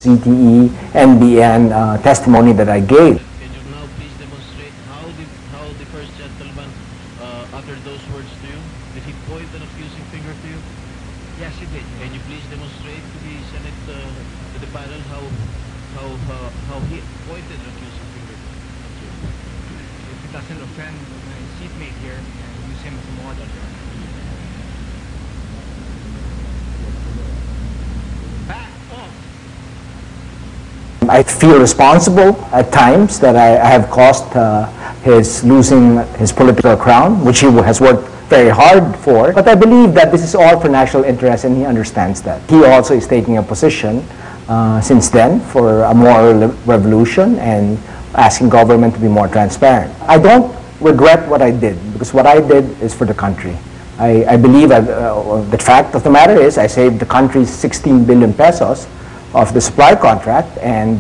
ZTE-NBN testimony that I gave. Can you now please demonstrate how the first gentleman uttered those words to you? Did he point an accusing finger to you? Yes, he did. Can you please demonstrate to the Senate, to the panel, how he pointed an accusing finger at you? If it doesn't offend my seatmate here, use him as a model. Back off! I feel responsible at times that I have caused his losing his political crown, which he has worked very hard for. But I believe that this is all for national interest, and he understands that. He also is taking a position since then for a moral revolution and asking government to be more transparent. I don't regret what I did, because what I did is for the country. I believe the fact of the matter is I saved the country 16 billion pesos of the supply contract, and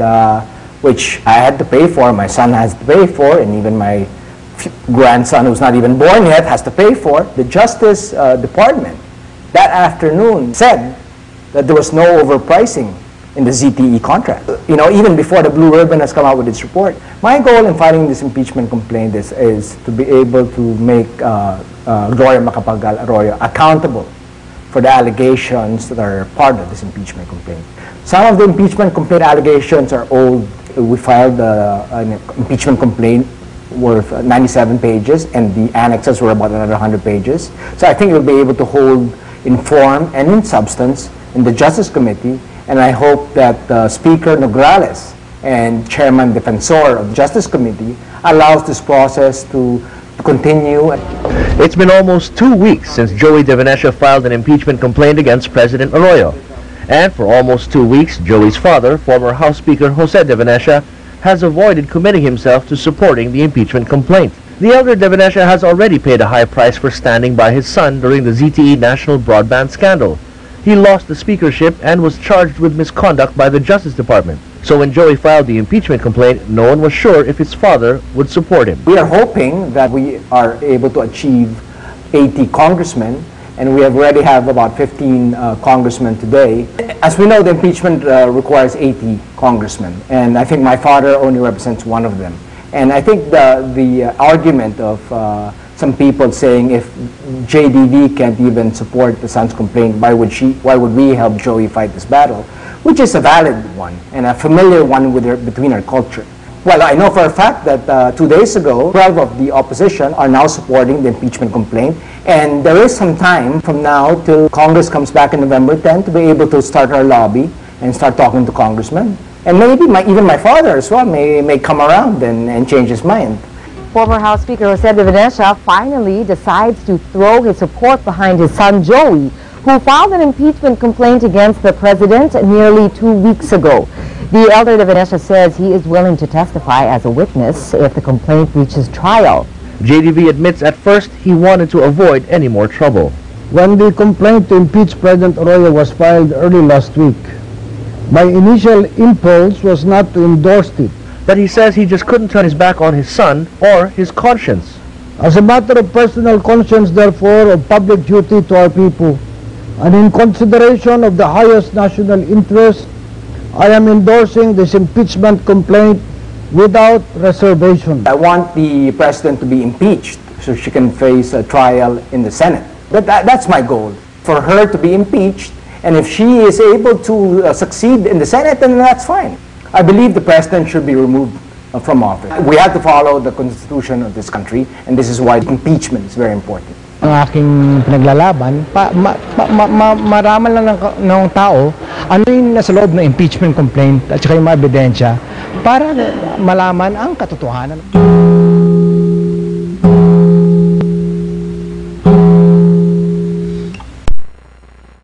which I had to pay for, my son has to pay for, and even my grandson, who's not even born yet, has to pay for. The Justice Department that afternoon said that there was no overpricing in the ZTE contract. You know, even before the Blue Ribbon has come out with its report. My goal in filing this impeachment complaint is to be able to make Gloria Macapagal Arroyo accountable for the allegations that are part of this impeachment complaint. Some of the impeachment complaint allegations are old. We filed an impeachment complaint worth 97 pages, and the annexes were about another 100 pages. So I think we'll be able to hold in form and in substance in the Justice Committee, and I hope that Speaker Nograles and Chairman Defensor of the Justice Committee allows this process to continue. It's been almost 2 weeks since Joey De Venecia filed an impeachment complaint against President Arroyo. And for almost 2 weeks, Joey's father, former House Speaker Jose De Venecia, has avoided committing himself to supporting the impeachment complaint. The elder De Venecia has already paid a high price for standing by his son during the ZTE national broadband scandal. He lost the speakership and was charged with misconduct by the Justice Department. So when Joey filed the impeachment complaint, no one was sure if his father would support him. We are hoping that we are able to achieve 80 congressmen, and we already have about 15 congressmen today. As we know, the impeachment requires 80 congressmen, and I think my father only represents one of them. And I think the argument of some people saying if JDV can't even support the son's complaint, why would we help Joey fight this battle? Which is a valid one and a familiar one between our culture. Well, I know for a fact that 2 days ago, 12 of the opposition are now supporting the impeachment complaint, and there is some time from now till Congress comes back on November 10 to be able to start our lobby and start talking to congressmen. And maybe even my father as well may come around and change his mind. Former House Speaker Jose De Venecia finally decides to throw his support behind his son Joey, who filed an impeachment complaint against the president nearly 2 weeks ago. The elder De Venecia says he is willing to testify as a witness if the complaint reaches trial. JDV admits at first he wanted to avoid any more trouble. When the complaint to impeach President Arroyo was filed early last week, my initial impulse was not to endorse it. But he says he just couldn't turn his back on his son or his conscience. As a matter of personal conscience, therefore, of public duty to our people, and in consideration of the highest national interest, I am endorsing this impeachment complaint without reservation. I want the president to be impeached so she can face a trial in the Senate. That's my goal, for her to be impeached, and if she is able to succeed in the Senate, then that's fine. I believe the president should be removed from office. We have to follow the constitution of this country, and this is why impeachment is very important. Ang aking pinaglalaban, maraman lang ng tao ano yung nasa loob ng impeachment complaint at saka yung mga ebidensya para malaman ang katotohanan.